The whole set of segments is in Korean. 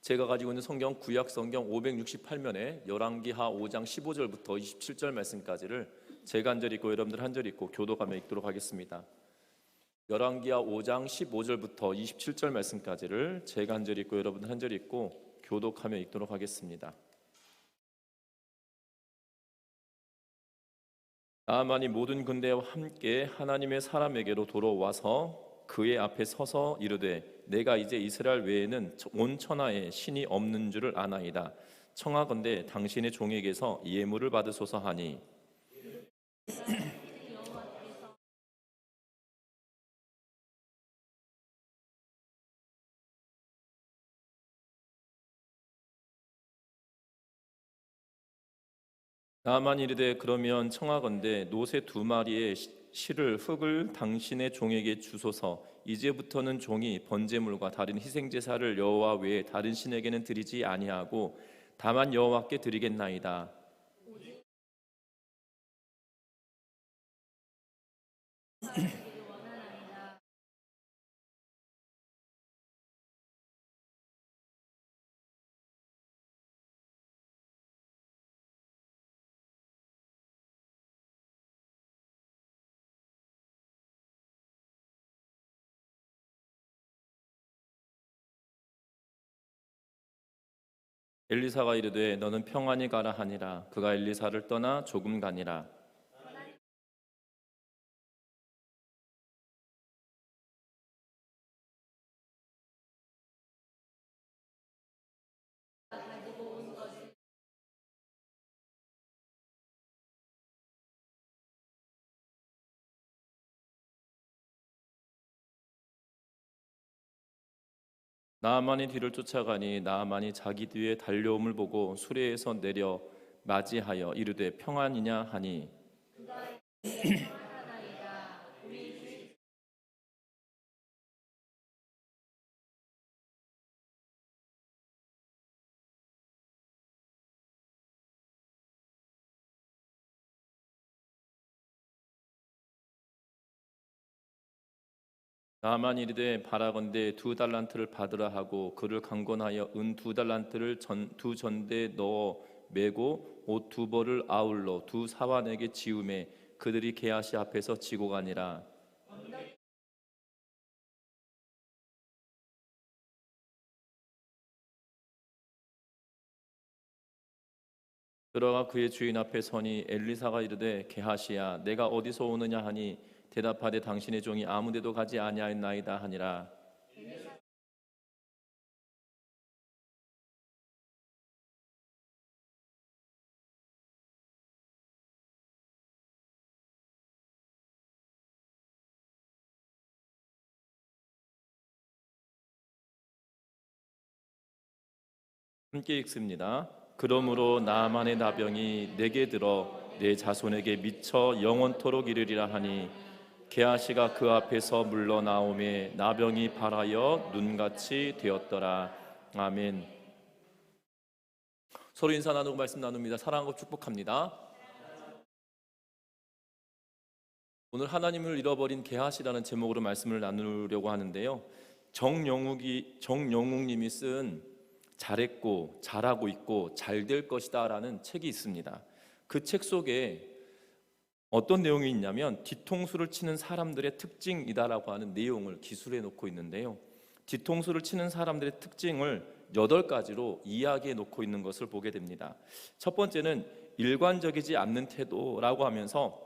제가 가지고 있는 성경 구약 성경 568면에 열왕기하 5장 15절부터 27절 말씀까지를 제가 한 절 읽고 여러분들 한 절 읽고 교독하며 읽도록 하겠습니다. 열왕기하 5장 15절부터 27절 말씀까지를 제가 한 절 읽고 여러분들 한 절 읽고 교독하며 읽도록 하겠습니다. 나아만이 모든 군대와 함께 하나님의 사람에게로 돌아와서 그의 앞에 서서 이르되 내가 이제 이스라엘 외에는 온 천하에 신이 없는 줄을 아나이다. 청하건대 당신의 종에게서 예물을 받으소서 하니 나아만이 이르되 그러면 청하건대 노새 2마리의 실을 흙을 당신의 종에게 주소서. 이제부터는 종이 번제물과 다른 희생제사를 여호와 외에 다른 신에게는 드리지 아니하고 다만 여호와께 드리겠나이다. 엘리사가 이르되 너는 평안히 가라 하니라. 그가 엘리사를 떠나 조금 가니라. 나아만이 뒤를 쫓아가니 나아만이 자기 뒤에 달려옴을 보고 수레에서 내려 맞이하여 이르되 평안이냐 하니 나아만이 이르되 바라건대 2달란트를 받으라 하고 그를 강권하여 은 2달란트를 두 전대에 넣어 메고 옷 2벌을 아울러 2사환에게 지우매 그들이 게하시 앞에서 지고 가니라. 들어가 그의 주인 앞에 서니 엘리사가 이르되 게하시야 내가 어디서 오느냐 하니 대답하되 당신의 종이 아무데도 가지 아니하였나이다 하니라. 함께 읽습니다. 그러므로 나아만의 나병이 내게 들어 내 자손에게 미쳐 영원토록 이르리라 하니 게하시가 그 앞에서 물러나오매 나병이 발하여 눈같이 되었더라. 아멘. 서로 인사 나누고 말씀 나눕니다. 사랑하고 축복합니다. 오늘 하나님을 잃어버린 게하시라는 제목으로 말씀을 나누려고 하는데요. 정영욱님이 쓴 잘했고 잘하고 있고 잘 될 것이다 라는 책이 있습니다. 그 책 속에 어떤 내용이 있냐면 뒤통수를 치는 사람들의 특징이다라고 하는 내용을 기술해 놓고 있는데요. 뒤통수를 치는 사람들의 특징을 8가지로 이야기해 놓고 있는 것을 보게 됩니다. 첫 번째는 일관적이지 않는 태도라고 하면서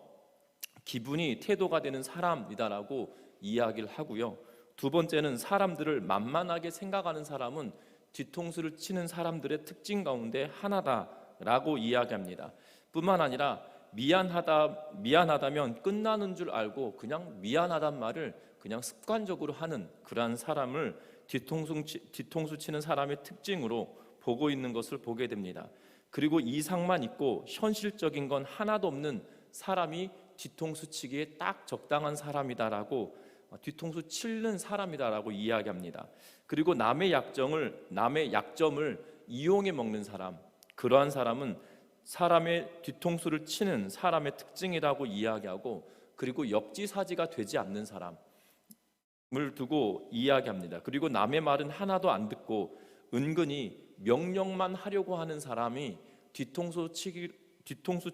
기분이 태도가 되는 사람이다라고 이야기를 하고요. 두 번째는 사람들을 만만하게 생각하는 사람은 뒤통수를 치는 사람들의 특징 가운데 하나다라고 이야기합니다. 뿐만 아니라 미안하다면 끝나는 줄 알고 그냥 미안하단 말을 그냥 습관적으로 하는 그러한 사람을 뒤통수 치는 사람의 특징으로 보고 있는 것을 보게 됩니다. 그리고 이상만 있고 현실적인 건 하나도 없는 사람이 뒤통수 치기에 딱 적당한 사람이다라고 뒤통수 치는 사람이다라고 이야기합니다. 그리고 남의 약점을 이용해 먹는 사람, 그러한 사람은 사람의 뒤통수를 치는 사람의 특징이라고 이야기하고 그리고 역지사지가 되지 않는 사람을 두고 이야기합니다. 그리고 남의 말은 하나도 안 듣고 은근히 명령만 하려고 하는 사람이 뒤통수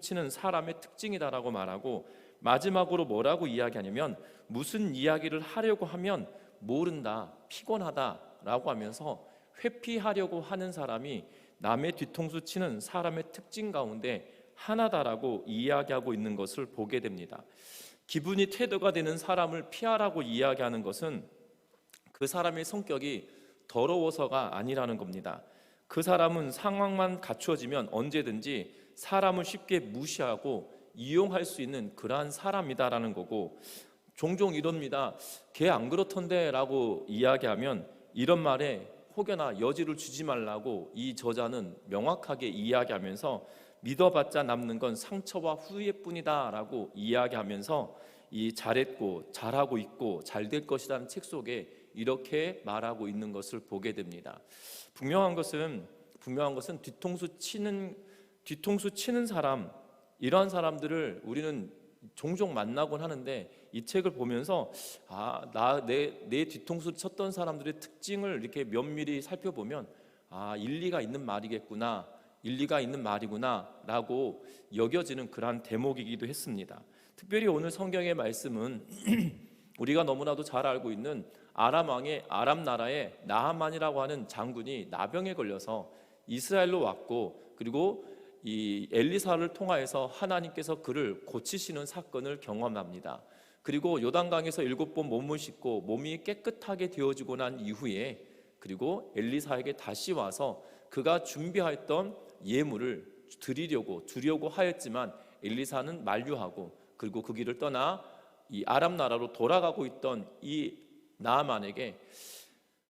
치는 사람의 특징이다라고 말하고, 마지막으로 뭐라고 이야기하냐면 무슨 이야기를 하려고 하면 모른다, 피곤하다라고 하면서 회피하려고 하는 사람이 남의 뒤통수 치는 사람의 특징 가운데 하나다라고 이야기하고 있는 것을 보게 됩니다. 기분이 태도가 되는 사람을 피하라고 이야기하는 것은 그 사람의 성격이 더러워서가 아니라는 겁니다. 그 사람은 상황만 갖추어지면 언제든지 사람을 쉽게 무시하고 이용할 수 있는 그러한 사람이다라는 거고, 종종 이럽니다. 걔 안 그렇던데 라고 이야기하면 이런 말에 혹여나 여지를 주지 말라고 이 저자는 명확하게 이야기하면서 믿어봤자 남는 건 상처와 후회뿐이다 라고 이야기하면서 이 잘했고 잘하고 있고 잘 될 것이라는 책 속에 이렇게 말하고 있는 것을 보게 됩니다. 분명한 것은 뒤통수 치는 사람, 이러한 사람들을 우리는 종종 만나곤 하는데, 이 책을 보면서 내 뒤통수 쳤던 사람들의 특징을 이렇게 면밀히 살펴보면 일리가 있는 말이겠구나, 일리가 있는 말이구나 라고 여겨지는 그러한 대목이기도 했습니다. 특별히 오늘 성경의 말씀은 우리가 너무나도 잘 알고 있는 아람 나라의 나하만이라고 하는 장군이 나병에 걸려서 이스라엘로 왔고, 그리고 이 엘리사를 통하여서 하나님께서 그를 고치시는 사건을 경험합니다. 그리고 요단강에서 7번 몸을 씻고 몸이 깨끗하게 되어지고 난 이후에, 그리고 엘리사에게 다시 와서 그가 준비했던 예물을 드리려고 하였지만 엘리사는 만류하고, 그리고 그 길을 떠나 이 아람 나라로 돌아가고 있던 이 나아만에게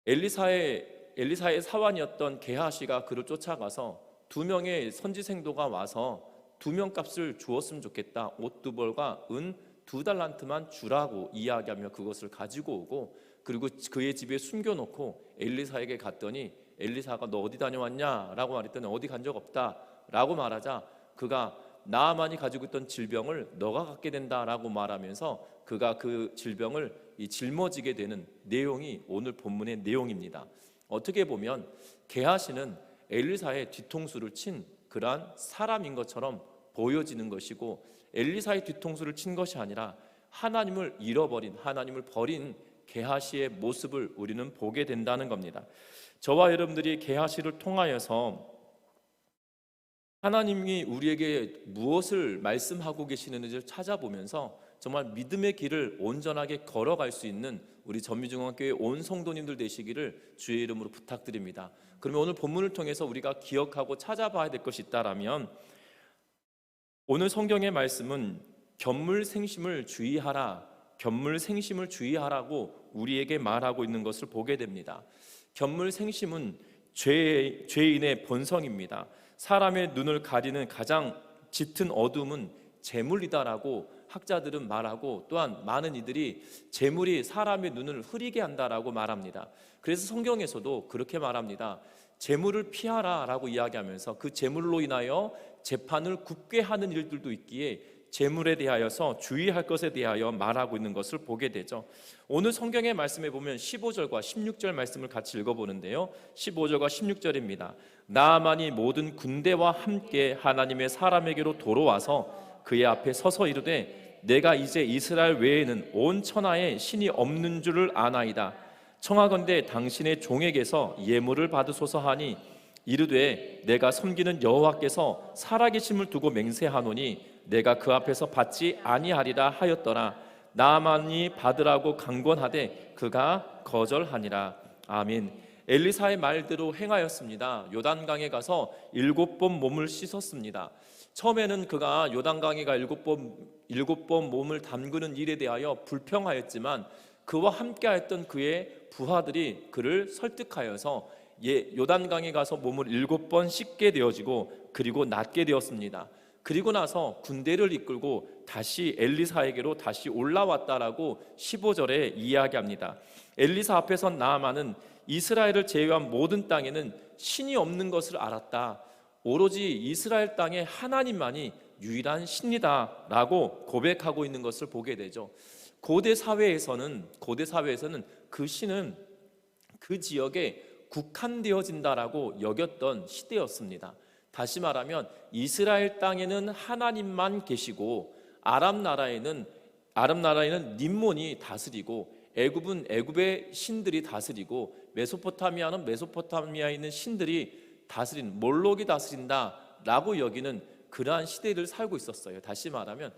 엘리사의 사환이었던 게하시가 그를 쫓아가서 2명의 선지생도가 와서 2명 값을 주었으면 좋겠다, 옷 2벌과 은 2달란트만 주라고 이야기하며 그것을 가지고 오고, 그리고 그의 집에 숨겨놓고 엘리사에게 갔더니 엘리사가 너 어디 다녀왔냐 라고 말했더니 어디 간 적 없다 라고 말하자, 그가 나아만이 가지고 있던 질병을 너가 갖게 된다라고 말하면서 그가 그 질병을 짊어지게 되는 내용이 오늘 본문의 내용입니다. 어떻게 보면 게하시는 엘리사의 뒤통수를 친 그러한 사람인 것처럼 보여지는 것이고, 엘리사의 뒤통수를 친 것이 아니라 하나님을 잃어버린, 하나님을 버린 게하시의 모습을 우리는 보게 된다는 겁니다. 저와 여러분들이 게하시를 통하여서 하나님이 우리에게 무엇을 말씀하고 계시는지를 찾아보면서 정말 믿음의 길을 온전하게 걸어갈 수 있는 우리 전미중앙교회 온 성도님들 되시기를 주의 이름으로 부탁드립니다. 그러면 오늘 본문을 통해서 우리가 기억하고 찾아봐야 될 것이 있다라면, 오늘 성경의 말씀은 견물생심을 주의하라고 우리에게 말하고 있는 것을 보게 됩니다. 견물생심은 죄인의 본성입니다. 사람의 눈을 가리는 가장 짙은 어둠은 재물이다라고 학자들은 말하고, 또한 많은 이들이 재물이 사람의 눈을 흐리게 한다라고 말합니다. 그래서 성경에서도 그렇게 말합니다. 재물을 피하라라고 이야기하면서 그 재물로 인하여 재판을 굽게 하는 일들도 있기에 재물에 대하여서 주의할 것에 대하여 말하고 있는 것을 보게 되죠. 오늘 성경의 말씀에 보면 15절과 16절 말씀을 같이 읽어보는데요, 15절과 16절입니다. 나아만이 모든 군대와 함께 하나님의 사람에게로 돌아와서 그의 앞에 서서 이르되 내가 이제 이스라엘 외에는 온 천하에 신이 없는 줄을 아나이다. 청하건대 당신의 종에게서 예물을 받으소서 하니 이르되 내가 섬기는 여호와께서 살아계심을 두고 맹세하노니 내가 그 앞에서 받지 아니하리라 하였더라. 나아만이 받으라고 강권하되 그가 거절하니라. 아멘. 엘리사의 말대로 행하였습니다. 요단강에 가서 7번 몸을 씻었습니다. 처음에는 그가 요단강에가 7번 몸을 담그는 일에 대하여 불평하였지만 그와 함께했던 그의 부하들이 그를 설득하여서 요단강에 가서 몸을 7번 씻게 되어지고, 그리고 낫게 되었습니다. 그리고 나서 군대를 이끌고 다시 엘리사에게로 다시 올라왔다라고 15절에 이야기합니다. 엘리사 앞에 선 나아만은 이스라엘을 제외한 모든 땅에는 신이 없는 것을 알았다. 오로지 이스라엘 땅에 하나님만이 유일한 신이다 라고 고백하고 있는 것을 보게 되죠. 고대 사회에서는 그 신은 그 지역의 국한되어진다라고 여겼던 시대였습니다. 다시 말하면 이스라엘 땅에는 하나님만 계시고 아랍 나라에는 림몬이 다스리고 애굽은 애굽의 신들이 다스리고 메소포타미아는 메소포타미아에 있는 신들이 다스린 몰록이 다스린다라고 여기는 그러한 시대를 살고 있었어요. 다시 말하면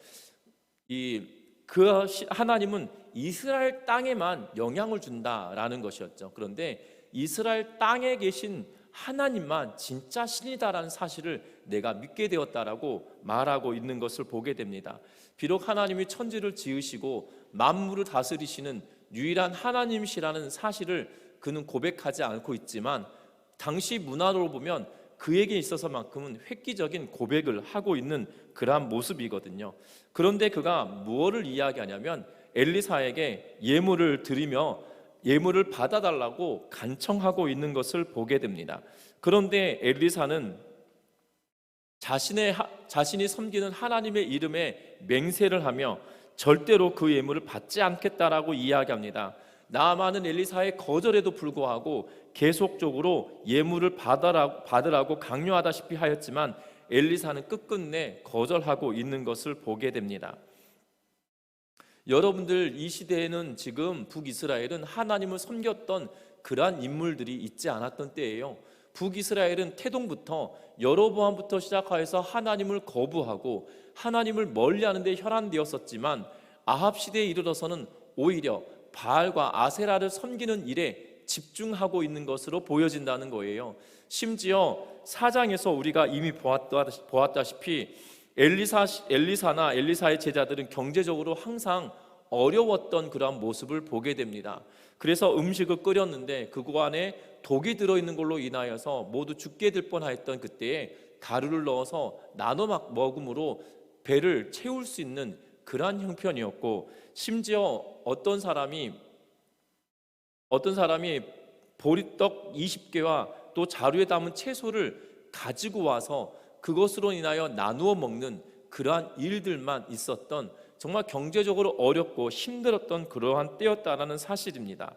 하나님은 이스라엘 땅에만 영향을 준다라는 것이었죠. 그런데 이스라엘 땅에 계신 하나님만 진짜 신이다라는 사실을 내가 믿게 되었다라고 말하고 있는 것을 보게 됩니다. 비록 하나님이 천지를 지으시고 만물을 다스리시는 유일한 하나님이시라는 사실을 그는 고백하지 않고 있지만 당시 문화로 보면 그에게 있어서만큼은 획기적인 고백을 하고 있는 그러한 모습이거든요. 그런데 그가 무엇을 이야기하냐면 엘리사에게 예물을 드리며 예물을 받아달라고 간청하고 있는 것을 보게 됩니다. 그런데 엘리사는 자신이 섬기는 하나님의 이름에 맹세를 하며 절대로 그 예물을 받지 않겠다라고 이야기합니다. 나아만은 엘리사의 거절에도 불구하고 계속적으로 예물을 받으라고 강요하다시피 하였지만 엘리사는 끝끝내 거절하고 있는 것을 보게 됩니다. 여러분들, 이 시대에는 지금 북이스라엘은 하나님을 섬겼던 그러한 인물들이 있지 않았던 때예요. 북이스라엘은 태동부터 여로보암부터 시작하여서 하나님을 거부하고 하나님을 멀리하는 데 혈안되었었지만 아합 시대에 이르러서는 오히려 바알과 아세라를 섬기는 일에 집중하고 있는 것으로 보여진다는 거예요. 심지어 4장에서 우리가 이미 보았다시피 엘리사나 엘리사의 제자들은 경제적으로 항상 어려웠던 그런 모습을 보게 됩니다. 그래서 음식을 끓였는데 그 안에 독이 들어있는 걸로 인하여서 모두 죽게 될 뻔하였던 그때에 가루를 넣어서 나눠 먹음으로 배를 채울 수 있는 그러한 형편이었고, 심지어 어떤 사람이 보리떡 20개와 또 자루에 담은 채소를 가지고 와서 그것으로 인하여 나누어 먹는 그러한 일들만 있었던, 정말 경제적으로 어렵고 힘들었던 그러한 때였다라는 사실입니다.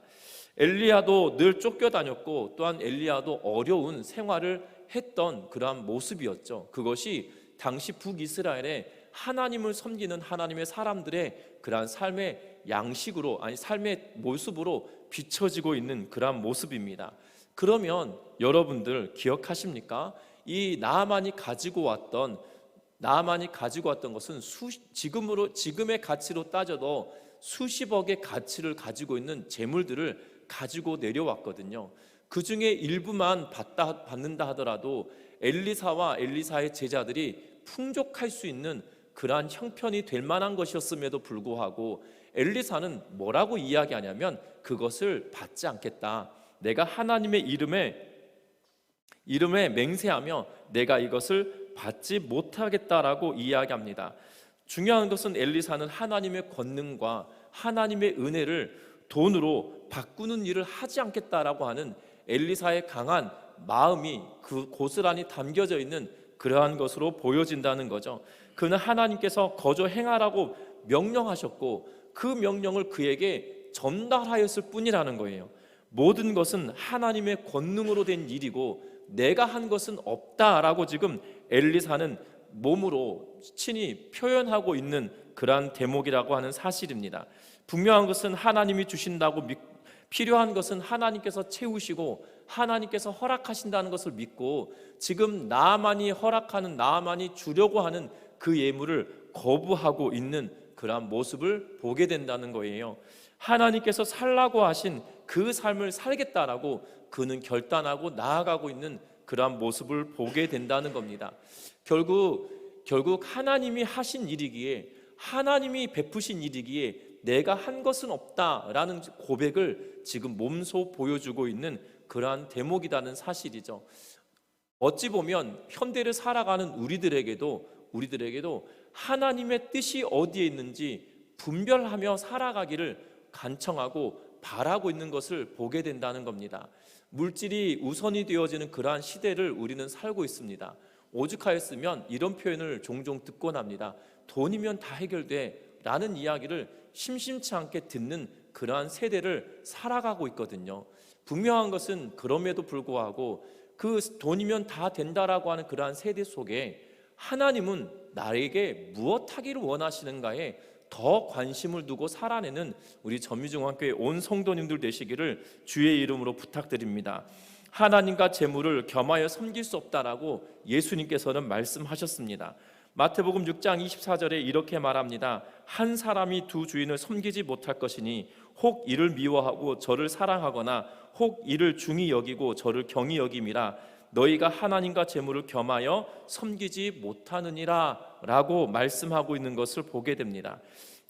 엘리야도 늘 쫓겨다녔고 또한 엘리야도 어려운 생활을 했던 그러한 모습이었죠. 그것이 당시 북이스라엘의 하나님을 섬기는 하나님의 사람들의 그러한 삶의 양식으로, 삶의 모습으로 비춰지고 있는 그러한 모습입니다. 그러면 여러분들 기억하십니까? 이 나아만이 가지고 왔던 것은 지금의 가치로 따져도 수십억의 가치를 가지고 있는 재물들을 가지고 내려왔거든요. 그 중에 일부만 받는다 하더라도 엘리사와 엘리사의 제자들이 풍족할 수 있는 그러한 형편이 될 만한 것이었음에도 불구하고 엘리사는 뭐라고 이야기하냐면 그것을 받지 않겠다. 내가 하나님의 이름에 맹세하며 내가 이것을 받지 못하겠다라고 이야기합니다. 중요한 것은 엘리사는 하나님의 권능과 하나님의 은혜를 돈으로 바꾸는 일을 하지 않겠다라고 하는 엘리사의 강한 마음이 그 고스란히 담겨져 있는 그러한 것으로 보여진다는 거죠. 그는 하나님께서 거저 행하라고 명령하셨고 그 명령을 그에게 전달하였을 뿐이라는 거예요. 모든 것은 하나님의 권능으로 된 일이고 내가 한 것은 없다라고 지금 엘리사는 몸으로 친히 표현하고 있는 그러한 대목이라고 하는 사실입니다. 분명한 것은 하나님이 주신다고 필요한 것은 하나님께서 채우시고 하나님께서 허락하신다는 것을 믿고 지금 나아만이 주려고 하는 그 예물을 거부하고 있는 그러한 모습을 보게 된다는 거예요. 하나님께서 살라고 하신 그 삶을 살겠다라고 그는 결단하고 나아가고 있는 그러한 모습을 보게 된다는 겁니다. 결국 하나님이 하신 일이기에, 하나님이 베푸신 일이기에 내가 한 것은 없다라는 고백을 지금 몸소 보여주고 있는 그러한 대목이라는 사실이죠. 어찌 보면 현대를 살아가는 우리들에게도 하나님의 뜻이 어디에 있는지 분별하며 살아가기를 간청하고 바라고 있는 것을 보게 된다는 겁니다. 물질이 우선이 되어지는 그러한 시대를 우리는 살고 있습니다. 오죽하였으면 이런 표현을 종종 듣곤 합니다. 돈이면 다 해결돼 라는 이야기를 심심치 않게 듣는 그러한 세대를 살아가고 있거든요. 분명한 것은 그럼에도 불구하고 그 돈이면 다 된다라고 하는 그러한 세대 속에 하나님은 나에게 무엇 하기를 원하시는가에 더 관심을 두고 살아내는 우리 전미중앙교회 온 성도님들 되시기를 주의 이름으로 부탁드립니다. 하나님과 재물을 겸하여 섬길 수 없다라고 예수님께서는 말씀하셨습니다. 마태복음 6장 24절에 이렇게 말합니다. 한 사람이 두 주인을 섬기지 못할 것이니 혹 이를 미워하고 저를 사랑하거나 혹 이를 중히 여기고 저를 경히 여김이라. 너희가 하나님과 재물을 겸하여 섬기지 못하느니라 라고 말씀하고 있는 것을 보게 됩니다.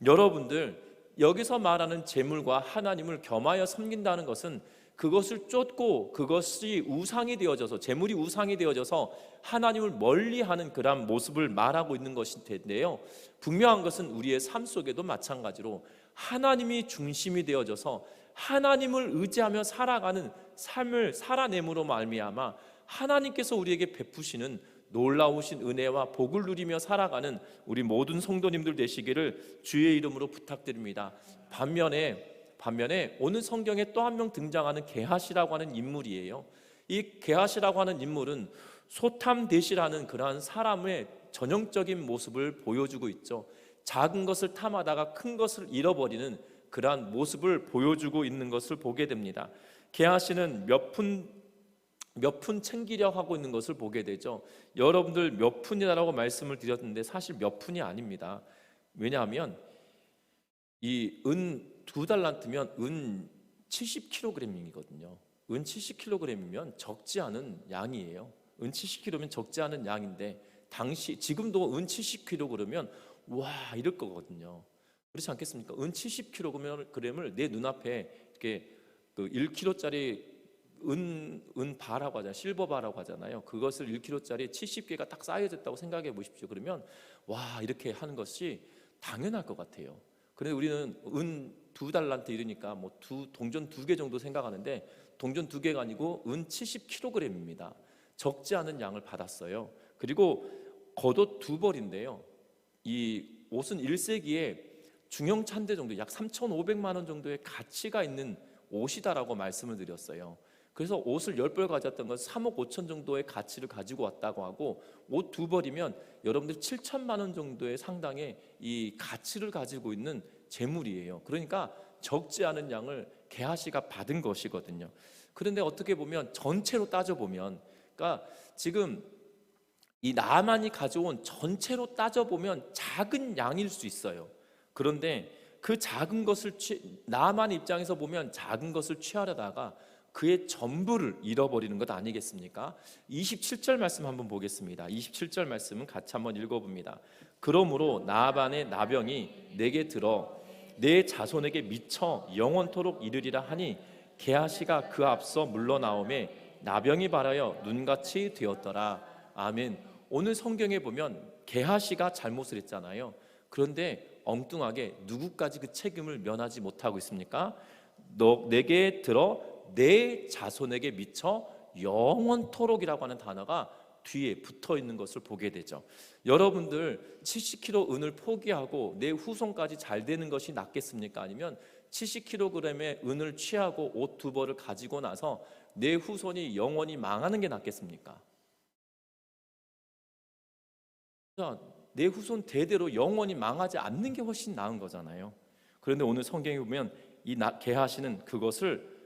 여러분들, 여기서 말하는 재물과 하나님을 겸하여 섬긴다는 것은 그것을 쫓고 그것이 우상이 되어져서, 재물이 우상이 되어져서 하나님을 멀리하는 그런 모습을 말하고 있는 것일 텐데요, 분명한 것은 우리의 삶 속에도 마찬가지로 하나님이 중심이 되어져서 하나님을 의지하며 살아가는 삶을 살아냄으로 말미암아 하나님께서 우리에게 베푸시는 놀라우신 은혜와 복을 누리며 살아가는 우리 모든 성도님들 되시기를 주의 이름으로 부탁드립니다. 반면에 오늘 성경에 또 한 명 등장하는 게하시라고 하는 인물이에요. 이 게하시라고 하는 인물은 소탐대시라는 그러한 사람의 전형적인 모습을 보여주고 있죠. 작은 것을 탐하다가 큰 것을 잃어버리는 그러한 모습을 보여주고 있는 것을 보게 됩니다. 게하시는 몇 푼 챙기려 하고 있는 것을 보게 되죠. 여러분들 몇 푼이라고 말씀을 드렸는데 사실 몇 푼이 아닙니다. 왜냐하면 이 은 2달란트면 은 70kg이거든요. 은 70kg이면 적지 않은 양이에요. 은 70kg면 적지 않은 양인데 지금도 은 70kg면 와 이럴 거거든요. 그렇지 않겠습니까? 은 70kg을 내 눈앞에 이렇게 그 1kg짜리 은바라고 하잖아요. 실버바라고 하잖아요. 그것을 1kg짜리 70개가 딱 쌓여졌다고 생각해 보십시오. 그러면 와 이렇게 하는 것이 당연할 것 같아요. 그런데 우리는 은 2달란트 이러니까 뭐 동전 2개 정도 생각하는데 동전 2개가 아니고 은 70kg입니다. 적지 않은 양을 받았어요. 그리고 겉옷 2벌인데요. 이 옷은 1세기에 중형 찬대 정도, 약 3,500만 원 정도의 가치가 있는 옷이다라고 말씀을 드렸어요. 그래서 옷을 10벌 가졌던 건 3억 5천 정도의 가치를 가지고 왔다고 하고, 옷 2벌이면 여러분들 7천만 원 정도의 상당의 이 가치를 가지고 있는 재물이에요. 그러니까 적지 않은 양을 게하시가 받은 것이거든요. 그런데 어떻게 보면 전체로 따져보면, 그러니까 지금 이 나만이 가져온 전체로 따져보면 작은 양일 수 있어요. 그런데 그 작은 것을 나만 입장에서 보면 작은 것을 취하려다가 그의 전부를 잃어버리는 것 아니겠습니까? 27절 말씀 한번 보겠습니다. 27절 말씀은 같이 한번 읽어봅니다. 그러므로 나반의 나병이 내게 들어 내 자손에게 미쳐 영원토록 이르리라 하니 게하시가 그 앞서 물러나오매 나병이 발하여 눈같이 되었더라. 아멘. 오늘 성경에 보면 게하시가 잘못을 했잖아요. 그런데 엉뚱하게 누구까지 그 책임을 면하지 못하고 있습니까? 내게 들어 내 자손에게 미쳐 영원토록이라고 하는 단어가 뒤에 붙어 있는 것을 보게 되죠. 여러분들 70kg 은을 포기하고 내 후손까지 잘 되는 것이 낫겠습니까? 아니면 70kg의 은을 취하고 옷 2벌을 가지고 나서 내 후손이 영원히 망하는 게 낫겠습니까? 내 후손 대대로 영원히 망하지 않는 게 훨씬 나은 거잖아요. 그런데 오늘 성경에 보면 이 게하시는 그것을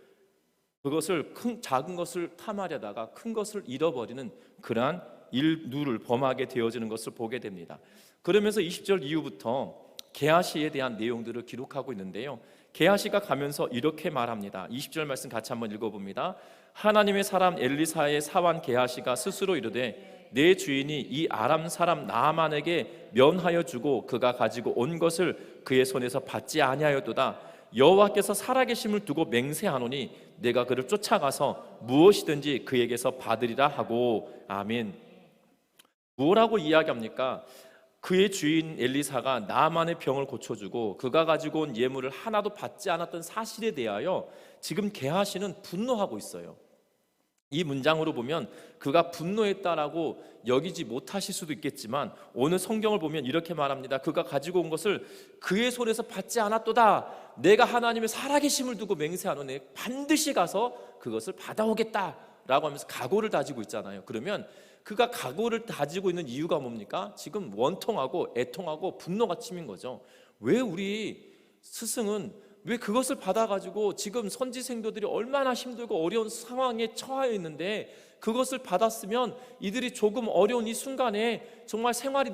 작은 것을 탐하려다가 큰 것을 잃어버리는 그러한 일누를 범하게 되어지는 것을 보게 됩니다. 그러면서 20절 이후부터 게하시에 대한 내용들을 기록하고 있는데요, 게하시가 가면서 이렇게 말합니다. 20절 말씀 같이 한번 읽어봅니다. 하나님의 사람 엘리사의 사환 게하시가 스스로 이르되 내 주인이 이 아람 사람 나아만에게 면하여 주고 그가 가지고 온 것을 그의 손에서 받지 아니하였도다. 여호와께서 살아계심을 두고 맹세하노니 내가 그를 쫓아가서 무엇이든지 그에게서 받으리라 하고. 아멘. 뭐라고 이야기합니까? 그의 주인 엘리사가 나아만의 병을 고쳐주고 그가 가지고 온 예물을 하나도 받지 않았던 사실에 대하여 지금 게하시는 분노하고 있어요. 이 문장으로 보면 그가 분노했다라고 여기지 못하실 수도 있겠지만 오늘 성경을 보면 이렇게 말합니다. 그가 가지고 온 것을 그의 손에서 받지 않았도다. 내가 하나님의 살아계심을 두고 맹세하노니 반드시 가서 그것을 받아오겠다라고 하면서 각오를 다지고 있잖아요. 그러면 그가 각오를 다지고 있는 이유가 뭡니까? 지금 원통하고 애통하고 분노가 치민 거죠. 왜 우리 스승은 왜 그것을 받아가지고 지금 선지생도들이 얼마나 힘들고 어려운 상황에 처해 있는데 그것을 받았으면 이들이 조금 어려운 이 순간에 정말 생활이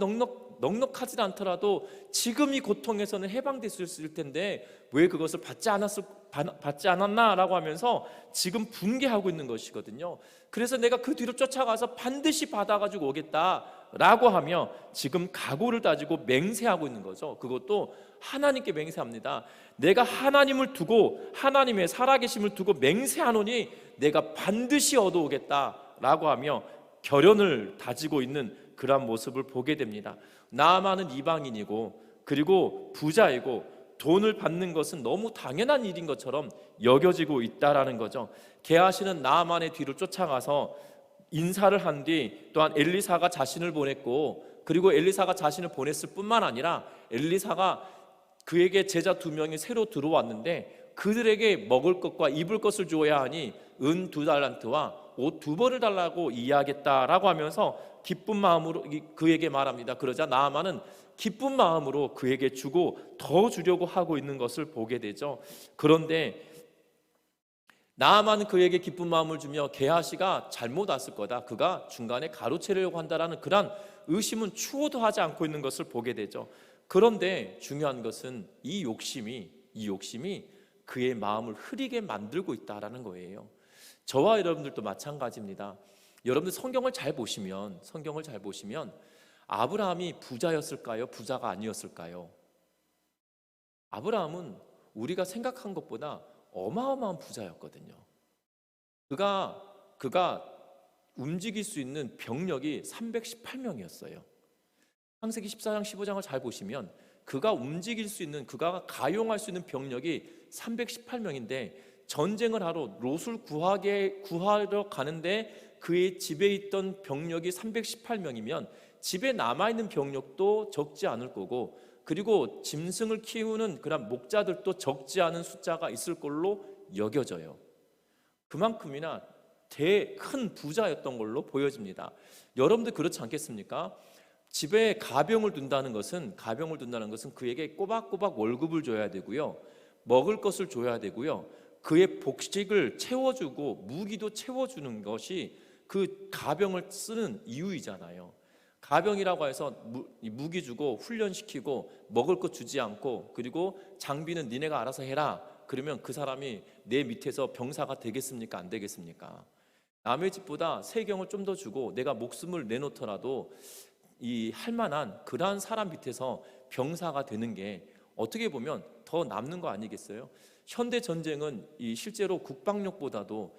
넉넉하지 않더라도 지금 이 고통에서는 해방될 수 있을 텐데 왜 그것을 받지 않았나라고 하면서 지금 분개하고 있는 것이거든요. 그래서 내가 그 뒤로 쫓아가서 반드시 받아가지고 오겠다라고 하며 지금 각오를 다지고 맹세하고 있는 거죠. 그것도 하나님께 맹세합니다. 내가 하나님을 두고 하나님의 살아계심을 두고 맹세하노니 내가 반드시 얻어오겠다라고 하며 결연을 다지고 있는 그러한 모습을 보게 됩니다. 나아만은 이방인이고 그리고 부자이고 돈을 받는 것은 너무 당연한 일인 것처럼 여겨지고 있다라는 거죠. 게하시는 나아만의 뒤를 쫓아가서 인사를 한 뒤 또한 엘리사가 자신을 보냈고 그리고 엘리사가 자신을 보냈을 뿐만 아니라 엘리사가 그에게 제자 2명이 새로 들어왔는데 그들에게 먹을 것과 입을 것을 주어야 하니 은 2달란트와 옷 2벌을 달라고 이야기했다라고 하면서 기쁜 마음으로 그에게 말합니다. 그러자 나아만은 기쁜 마음으로 그에게 주고 더 주려고 하고 있는 것을 보게 되죠. 그런데 나아만은 그에게 기쁜 마음을 주며 게하시가 잘못 왔을 거다, 그가 중간에 가로채려고 한다라는 그런 의심은 추호도 하지 않고 있는 것을 보게 되죠. 그런데 중요한 것은 이 욕심이 그의 마음을 흐리게 만들고 있다라는 거예요. 저와 여러분들도 마찬가지입니다. 여러분들 성경을 잘 보시면 아브라함이 부자였을까요? 부자가 아니었을까요? 아브라함은 우리가 생각한 것보다 어마어마한 부자였거든요. 그가 움직일 수 있는 병력이 318명이었어요. 창세기 14장 15장을 잘 보시면 그가 움직일 수 있는, 그가 가용할 수 있는 병력이 318명인데 전쟁을 하러 롯을 구하러 가는데 그의 집에 있던 병력이 318명이면 집에 남아있는 병력도 적지 않을 거고 그리고 짐승을 키우는 그런 목자들도 적지 않은 숫자가 있을 걸로 여겨져요. 그만큼이나 큰 부자였던 걸로 보여집니다. 여러분들 그렇지 않겠습니까? 집에 가병을 둔다는 것은 그에게 꼬박꼬박 월급을 줘야 되고요, 먹을 것을 줘야 되고요, 그의 복식을 채워주고 무기도 채워주는 것이 그 가병을 쓰는 이유이잖아요. 가병이라고 해서 무기 주고 훈련시키고 먹을 것 주지 않고 그리고 장비는 니네가 알아서 해라 그러면 그 사람이 내 밑에서 병사가 되겠습니까? 안 되겠습니까? 남의 집보다 세경을 좀 더 주고 내가 목숨을 내놓더라도 할 만한 그러한 사람 밑에서 병사가 되는 게 어떻게 보면 더 남는 거 아니겠어요? 현대 전쟁은 실제로 국방력보다도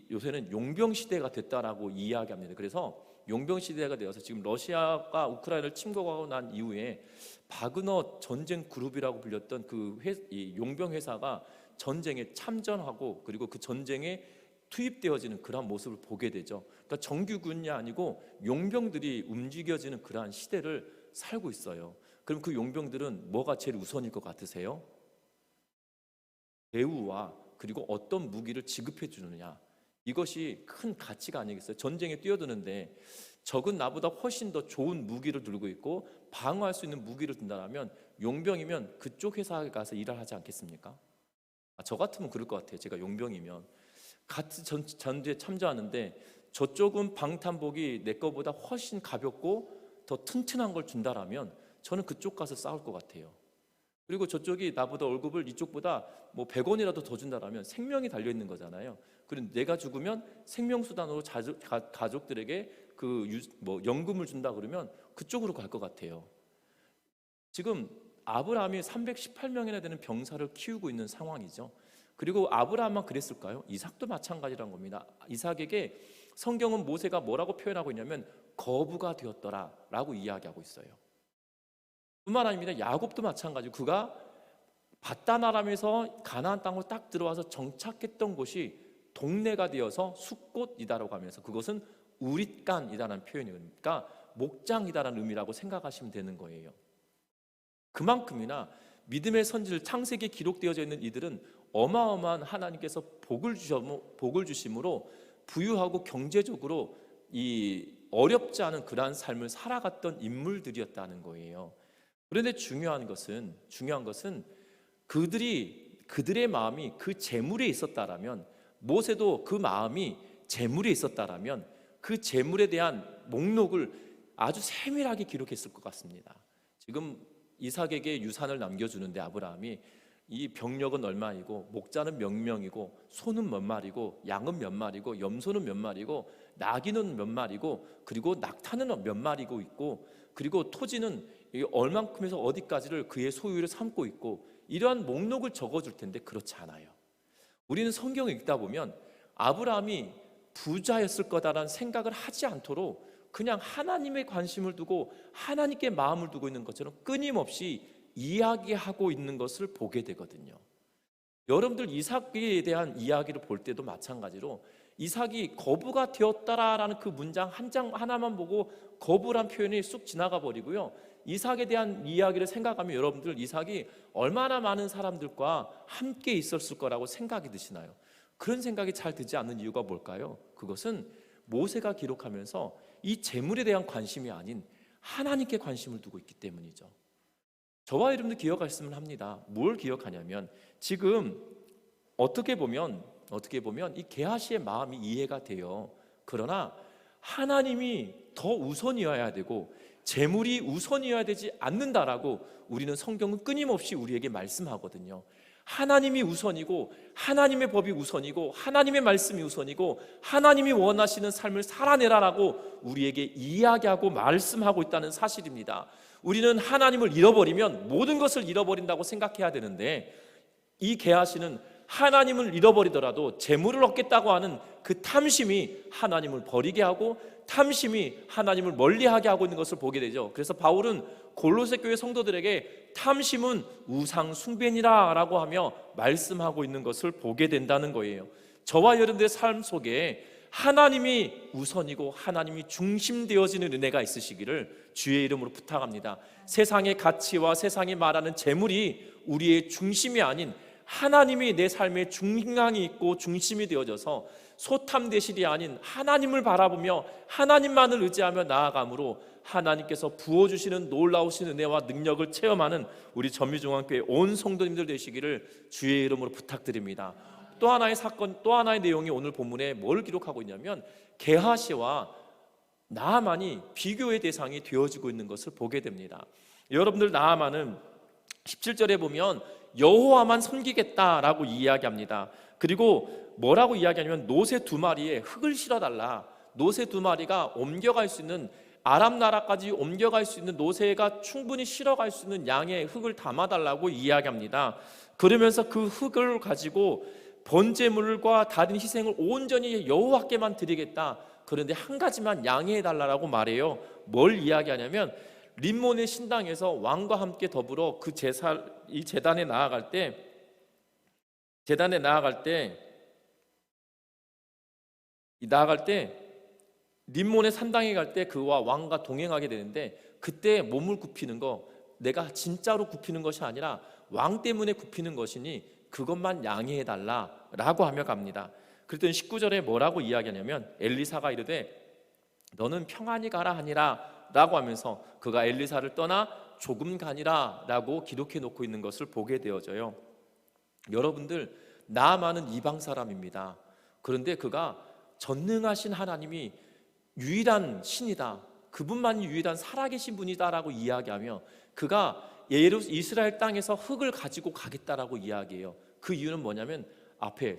요새는 용병 시대가 됐다라고 이야기합니다. 그래서 용병 시대가 되어서 지금 러시아가 우크라이나를 침공하고 난 이후에 바그너 전쟁 그룹이라고 불렸던 용병 회사가 전쟁에 참전하고 그리고 그 전쟁에 투입되어지는 그러한 모습을 보게 되죠. 그러니까 정규군이 아니고 용병들이 움직여지는 그러한 시대를 살고 있어요. 그럼 그 용병들은 뭐가 제일 우선일 것 같으세요? 배우와 그리고 어떤 무기를 지급해 주느냐, 이것이 큰 가치가 아니겠어요? 전쟁에 뛰어드는데 적은 나보다 훨씬 더 좋은 무기를 들고 있고 방어할 수 있는 무기를 든다면 용병이면 그쪽 회사에 가서 일을 하지 않겠습니까? 저 같으면 그럴 것 같아요. 제가 용병이면 같은 전투에 참전하는데 저쪽은 방탄복이 내 거보다 훨씬 가볍고 더 튼튼한 걸 준다라면 저는 그쪽 가서 싸울 것 같아요. 그리고 저쪽이 나보다 월급을 이쪽보다 100원이라도 더 준다라면 생명이 달려있는 거잖아요. 그리고 내가 죽으면 생명수단으로 가족들에게 연금을 준다 그러면 그쪽으로 갈 것 같아요. 지금 아브라함이 318명이나 되는 병사를 키우고 있는 상황이죠. 그리고 아브라함만 그랬을까요? 이삭도 마찬가지라는 겁니다. 이삭에게 성경은 모세가 뭐라고 표현하고 있냐면 거부가 되었더라라고 이야기하고 있어요. 뿐만 아닙니다. 야곱도 마찬가지고 그가 밧단 아람에서 가나안 땅으로 딱 들어와서 정착했던 곳이 동네가 되어서 숫곳이다라고 하면서 그것은 우릿간이다라는 표현이니까 목장이다라는 의미라고 생각하시면 되는 거예요. 그만큼이나 믿음의 선지를 창세기에 기록되어져 있는 이들은 어마어마한 하나님께서 복을 주심으로 부유하고 경제적으로 이 어렵지 않은 그러한 삶을 살아갔던 인물들이었다는 거예요. 그런데 중요한 것은 그들의 마음이 그 재물에 있었다라면, 모세도 그 마음이 재물에 있었다라면 그 재물에 대한 목록을 아주 세밀하게 기록했을 것 같습니다. 지금 이삭에게 유산을 남겨주는데 아브라함이 이 병력은 얼마이고 목자는 몇 명이고 소는 몇 마리고 양은 몇 마리고 염소는 몇 마리고 나귀는 몇 마리고 그리고 낙타는 몇 마리고 있고 그리고 토지는 얼만큼에서 어디까지를 그의 소유를 삼고 있고 이러한 목록을 적어줄 텐데 그렇지 않아요. 우리는 성경을 읽다 보면 아브라함이 부자였을 거다라는 생각을 하지 않도록 그냥 하나님의 관심을 두고 하나님께 마음을 두고 있는 것처럼 끊임없이 이야기하고 있는 것을 보게 되거든요. 여러분들 이삭에 대한 이야기를 볼 때도 마찬가지로 이삭이 거부가 되었다라는 그 문장 하나만 보고 거부란 표현이 쑥 지나가 버리고요. 이삭에 대한 이야기를 생각하면 여러분들 이삭이 얼마나 많은 사람들과 함께 있었을 거라고 생각이 드시나요? 그런 생각이 잘 들지 않는 이유가 뭘까요? 그것은 모세가 기록하면서 이 재물에 대한 관심이 아닌 하나님께 관심을 두고 있기 때문이죠. 저와 여러분들 기억하셨으면 합니다. 뭘 기억하냐면 지금 어떻게 보면 이 게하시의 마음이 이해가 돼요. 그러나 하나님이 더 우선이어야 되고 재물이 우선이어야 되지 않는다라고 우리는 성경은 끊임없이 우리에게 말씀하거든요. 하나님이 우선이고 하나님의 법이 우선이고 하나님의 말씀이 우선이고 하나님이 원하시는 삶을 살아내라라고 우리에게 이야기하고 말씀하고 있다는 사실입니다. 우리는 하나님을 잃어버리면 모든 것을 잃어버린다고 생각해야 되는데 이 게하시는 하나님을 잃어버리더라도 재물을 얻겠다고 하는 그 탐심이 하나님을 버리게 하고 탐심이 하나님을 멀리하게 하고 있는 것을 보게 되죠. 그래서 바울은 골로새 교회 성도들에게 탐심은 우상 숭배니라 라고 하며 말씀하고 있는 것을 보게 된다는 거예요. 저와 여러분들의 삶 속에 하나님이 우선이고 하나님이 중심되어지는 은혜가 있으시기를 주의 이름으로 부탁합니다. 세상의 가치와 세상이 말하는 재물이 우리의 중심이 아닌 하나님이 내 삶의 중앙이 있고 중심이 되어져서 소탐대실이 아닌 하나님을 바라보며 하나님만을 의지하며 나아감으로 하나님께서 부어주시는 놀라우신 은혜와 능력을 체험하는 우리 전미중앙교회 온 성도님들 되시기를 주의 이름으로 부탁드립니다. 또 하나의 사건, 또 하나의 내용이 오늘 본문에 뭘 기록하고 있냐면 게하시와 나아만이 비교의 대상이 되어지고 있는 것을 보게 됩니다. 여러분들 나아만은 17절에 보면 여호와만 섬기겠다라고 이야기합니다. 그리고 뭐라고 이야기하냐면 노새 2마리에 흙을 실어달라. 노새 2마리가 옮겨갈 수 있는 아람 나라까지 옮겨갈 수 있는 노새가 충분히 실어갈 수 있는 양의 흙을 담아달라고 이야기합니다. 그러면서 그 흙을 가지고 번제물과 다른 희생을 온전히 여호와께만 드리겠다. 그런데 한 가지만 양해해달라고 말해요. 뭘 이야기하냐면 림몬의 신당에서 왕과 함께 더불어 그 이 제단에 나아갈 때 림몬의 산당에 갈 때 그와 왕과 동행하게 되는데 그때 몸을 굽히는 거 내가 진짜로 굽히는 것이 아니라 왕 때문에 굽히는 것이니 그것만 양해해달라라고 하며 갑니다. 그랬더니 19절에 뭐라고 이야기하냐면 엘리사가 이르되 너는 평안히 가라 하니라 라고 하면서 그가 엘리사를 떠나 조금 가니라 라고 기록해 놓고 있는 것을 보게 되어져요. 여러분들 나아만은 이방 사람입니다. 그런데 그가 전능하신 하나님이 유일한 신이다, 그분만이 유일한 살아계신 분이다라고 이야기하며 그가 이스라엘 땅에서 흙을 가지고 가겠다라고 이야기해요. 그 이유는 뭐냐면 앞에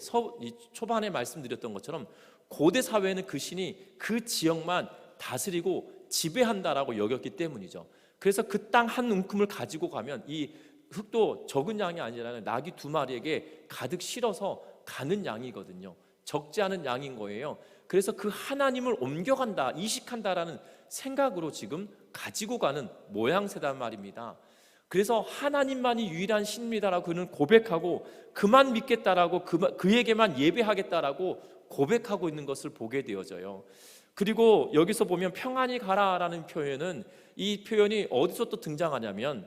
초반에 말씀드렸던 것처럼 고대 사회에는 그 신이 그 지역만 다스리고 지배한다라고 여겼기 때문이죠. 그래서 그 땅 한 움큼을 가지고 가면 이 흙도 적은 양이 아니라 나귀 2마리에게 가득 실어서 가는 양이거든요. 적지 않은 양인 거예요. 그래서 그 하나님을 옮겨간다, 이식한다라는 생각으로 지금 가지고 가는 모양새단 말입니다. 그래서 하나님만이 유일한 신입니다라고 그는 고백하고 그만 믿겠다라고 그에게만 예배하겠다라고 고백하고 있는 것을 보게 되어져요. 그리고 여기서 보면 평안히 가라라는 표현은 이 표현이 어디서 또 등장하냐면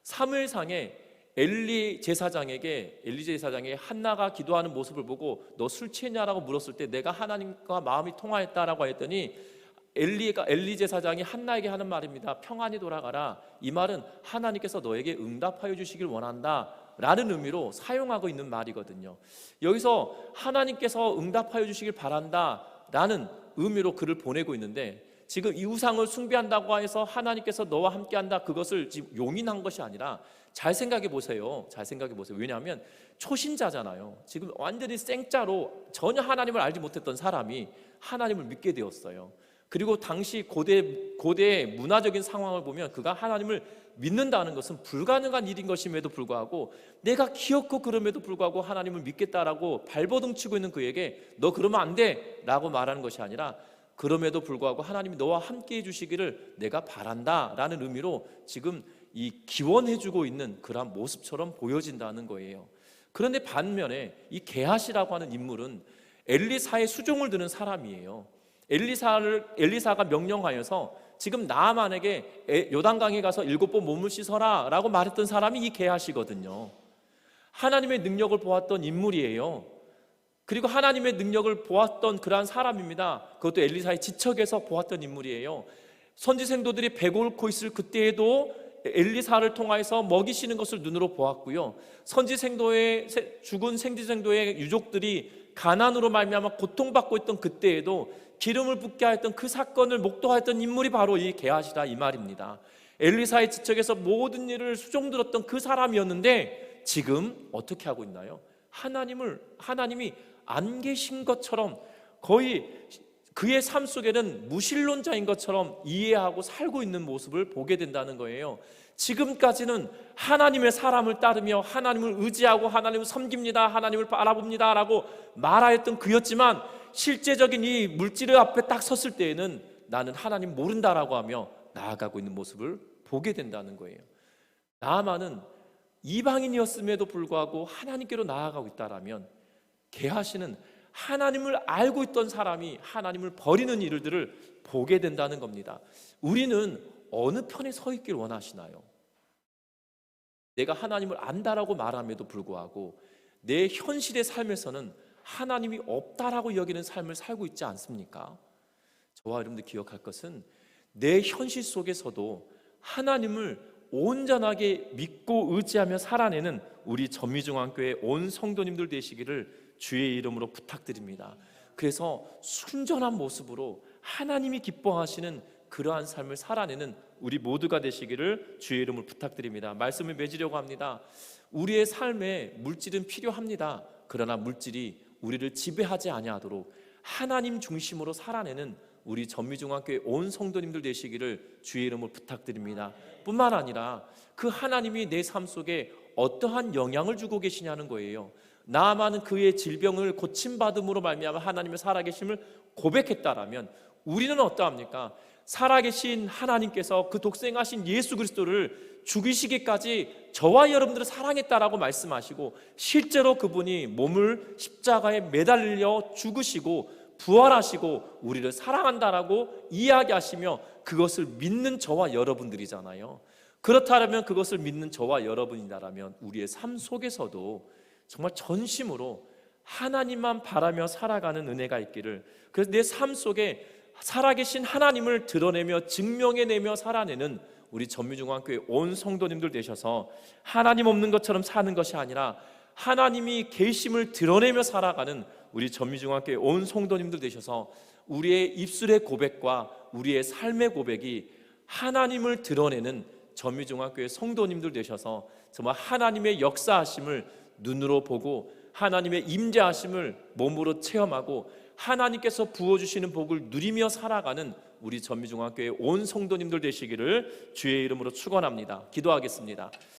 사무엘상에 엘리 제사장에게 한나가 기도하는 모습을 보고 너 술 취했냐라고 물었을 때 내가 하나님과 마음이 통하였다라고 했더니 엘리 제사장이 한나에게 하는 말입니다. 평안히 돌아가라. 이 말은 하나님께서 너에게 응답하여 주시길 원한다 라는 의미로 사용하고 있는 말이거든요. 여기서 하나님께서 응답하여 주시길 바란다 라는 의미로 글을 보내고 있는데, 지금 이 우상을 숭배한다고 해서 하나님께서 너와 함께한다, 그것을 지금 용인한 것이 아니라 잘 생각해 보세요. 왜냐하면 초신자잖아요. 지금 완전히 생짜로 전혀 하나님을 알지 못했던 사람이 하나님을 믿게 되었어요. 그리고 당시 고대의 문화적인 상황을 보면 그가 하나님을 믿는다는 것은 불가능한 일인 것임에도 불구하고, 내가 기어코 그럼에도 불구하고 하나님을 믿겠다라고 발버둥 치고 있는 그에게 너 그러면 안 돼 라고 말하는 것이 아니라, 그럼에도 불구하고 하나님이 너와 함께 해주시기를 내가 바란다 라는 의미로 지금 이 기원해주고 있는 그런 모습처럼 보여진다는 거예요. 그런데 반면에 이 게하시라고 하는 인물은 엘리사의 수종을 드는 사람이에요. 엘리사가 명령하여서 지금 나아만에게 요단강에 가서 7번 몸을 씻어라 라고 말했던 사람이 이 게하시거든요. 하나님의 능력을 보았던 인물이에요. 그리고 하나님의 능력을 보았던 그러한 사람입니다. 그것도 엘리사의 지척에서 보았던 인물이에요. 선지생도들이 배고프고 있을 그때에도 엘리사를 통하여서 먹이시는 것을 눈으로 보았고요. 죽은 생지생도의 유족들이 가난으로 말미암아 고통받고 있던 그때에도 기름을 붓게 하였던 그 사건을 목도하였던 인물이 바로 이 게하시다 이 말입니다. 엘리사의 지척에서 모든 일을 수종들었던 그 사람이었는데 지금 어떻게 하고 있나요? 하나님이 안 계신 것처럼, 거의 그의 삶 속에는 무신론자인 것처럼 이해하고 살고 있는 모습을 보게 된다는 거예요. 지금까지는 하나님의 사람을 따르며 하나님을 의지하고 하나님을 섬깁니다, 하나님을 바라봅니다 라고 말하였던 그였지만, 실제적인 이 물질 앞에 딱 섰을 때에는 나는 하나님 모른다라고 하며 나아가고 있는 모습을 보게 된다는 거예요. 나아만은 이방인이었음에도 불구하고 하나님께로 나아가고 있다라면, 게하시는 하나님을 알고 있던 사람이 하나님을 버리는 일들을 보게 된다는 겁니다. 우리는 어느 편에 서 있길 원하시나요? 내가 하나님을 안다라고 말함에도 불구하고 내 현실의 삶에서는 하나님이 없다라고 여기는 삶을 살고 있지 않습니까? 저와 여러분들 기억할 것은, 내 현실 속에서도 하나님을 온전하게 믿고 의지하며 살아내는 우리 전미중앙교회 온 성도님들 되시기를 주의 이름으로 부탁드립니다. 그래서 순전한 모습으로 하나님이 기뻐하시는 그러한 삶을 살아내는 우리 모두가 되시기를 주의 이름으로 부탁드립니다. 말씀을 맺으려고 합니다. 우리의 삶에 물질은 필요합니다. 그러나 물질이 우리를 지배하지 아니하도록 하나님 중심으로 살아내는 우리 전미중앙교회 온 성도님들 되시기를 주의 이름으로 부탁드립니다. 뿐만 아니라 그 하나님이 내 삶 속에 어떠한 영향을 주고 계시냐는 거예요. 나아만은 그의 질병을 고침받음으로 말미암아 하나님의 살아계심을 고백했다라면, 우리는 어떠합니까? 살아계신 하나님께서 그 독생하신 예수 그리스도를 죽이시기까지 저와 여러분들을 사랑했다라고 말씀하시고, 실제로 그분이 몸을 십자가에 매달려 죽으시고 부활하시고 우리를 사랑한다라고 이야기하시며 그것을 믿는 저와 여러분들이잖아요. 그렇다면 그것을 믿는 저와 여러분이라면 우리의 삶 속에서도 정말 전심으로 하나님만 바라며 살아가는 은혜가 있기를, 그래서 내 삶 속에 살아계신 하나님을 드러내며 증명해내며 살아내는 우리 전미중앙교회 온 성도님들 되셔서 하나님 없는 것처럼 사는 것이 아니라 하나님이 계심을 드러내며 살아가는 우리 전미중앙교회 온 성도님들 되셔서 우리의 입술의 고백과 우리의 삶의 고백이 하나님을 드러내는 전미중앙교회 성도님들 되셔서 정말 하나님의 역사하심을 눈으로 보고 하나님의 임재하심을 몸으로 체험하고 하나님께서 부어주시는 복을 누리며 살아가는 우리 전미중앙교회 온 성도님들 되시기를 주의 이름으로 축원합니다. 기도하겠습니다.